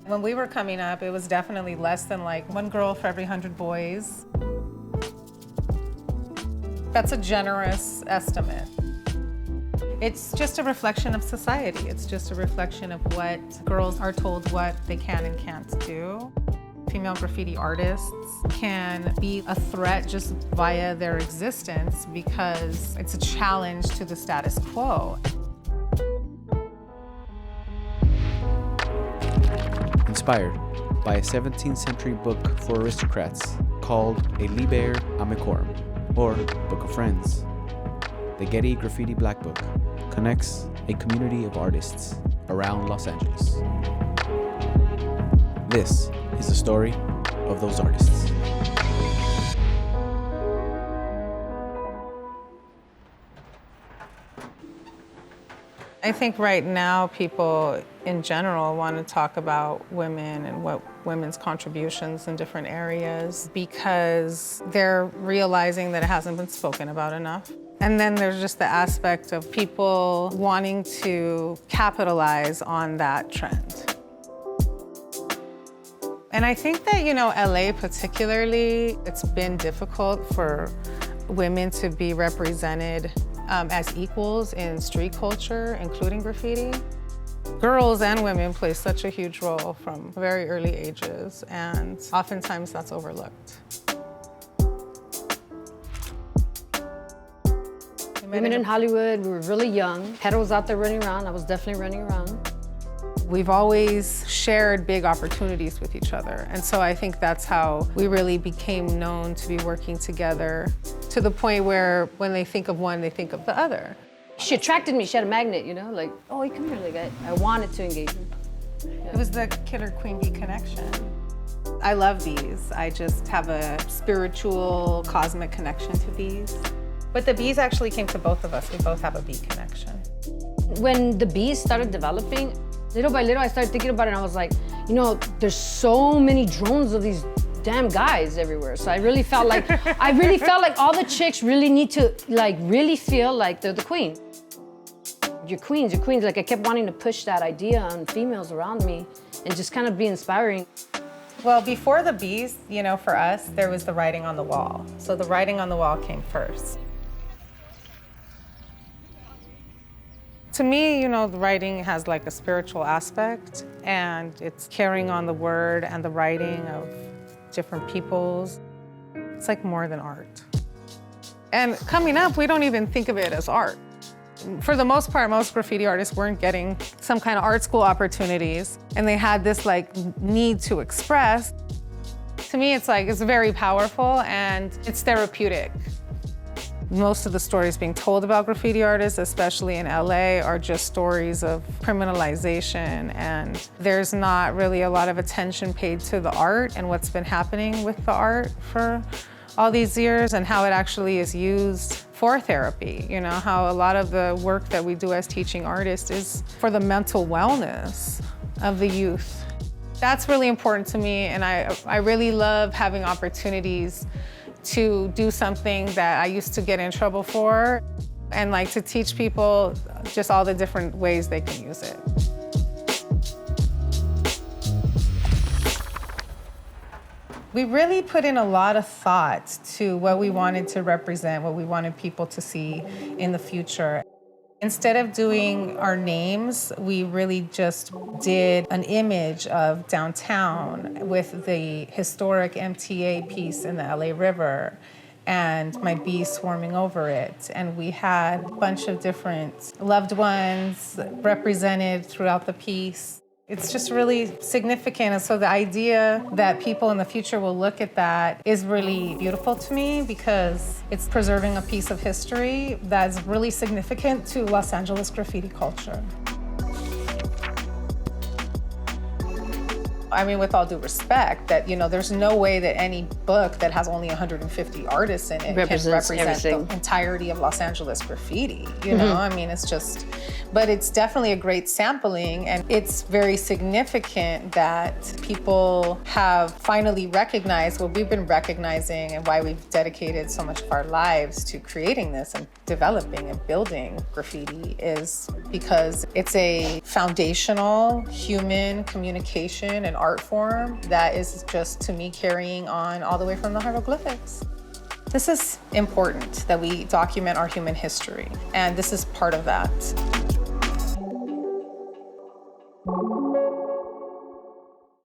When we were coming up, it was definitely less than like 1 girl for every 100 boys. That's a generous estimate. It's just a reflection of society. It's just a reflection of what girls are told what they can and can't do. Female graffiti artists can be a threat just via their existence because it's a challenge to the status quo. Inspired by a 17th century book for aristocrats called a Liber Amicorum, or Book of Friends, the Getty Graffiti Black Book connects a community of artists around Los Angeles. This is the story of those artists. I think right now people in general want to talk about women and what women's contributions in different areas because they're realizing that it hasn't been spoken about enough. And then there's just the aspect of people wanting to capitalize on that trend. And I think that, LA particularly, it's been difficult for women to be represented as equals in street culture, including graffiti. Girls and women play such a huge role from very early ages, and oftentimes that's overlooked. Women in Hollywood, we were really young. Petal was out there running around. I was definitely running around. We've always shared big opportunities with each other. And so I think that's how we really became known to be working together to the point where when they think of one, they think of the other. She attracted me. She had a magnet, like, oh, hey, come here. Like, I wanted to engage her. Yeah. It was the killer queen bee connection. I love bees. I just have a spiritual, cosmic connection to bees. But the bees actually came to both of us. We both have a bee connection. When the bees started developing, little by little, I started thinking about it, and I was like, there's so many drones of these damn guys everywhere. So I really felt like, all the chicks really need to, really feel like they're the queen. You're queens. Like, I kept wanting to push that idea on females around me and just kind of be inspiring. Well, before the bees, for us, there was the writing on the wall. So the writing on the wall came first. To me, the writing has like a spiritual aspect, and it's carrying on the word and the writing of different peoples. It's like more than art. And coming up, we don't even think of it as art. For the most part, most graffiti artists weren't getting some kind of art school opportunities, and they had this need to express. To me, it's very powerful and it's therapeutic. Most of the stories being told about graffiti artists, especially in LA, are just stories of criminalization, and there's not really a lot of attention paid to the art and what's been happening with the art for all these years and how it actually is used for therapy. How a lot of the work that we do as teaching artists is for the mental wellness of the youth. That's really important to me, and I really love having opportunities to do something that I used to get in trouble for, and to teach people just all the different ways they can use it. We really put in a lot of thought to what we wanted to represent, what we wanted people to see in the future. Instead of doing our names, we really just did an image of downtown with the historic MTA piece in the LA River and my bees swarming over it. And we had a bunch of different loved ones represented throughout the piece. It's just really significant. And so the idea that people in the future will look at that is really beautiful to me because it's preserving a piece of history that's really significant to Los Angeles graffiti culture. I mean, with all due respect, that, there's no way that any book that has only 150 artists in it can represent the entirety of Los Angeles graffiti, I mean, it's just, but it's definitely a great sampling, and it's very significant that people have finally recognized what we've been recognizing and why we've dedicated so much of our lives to creating this and developing and building graffiti is because it's a foundational human communication and art form that is just, to me, carrying on all the way from the hieroglyphics. This is important that we document our human history, and this is part of that.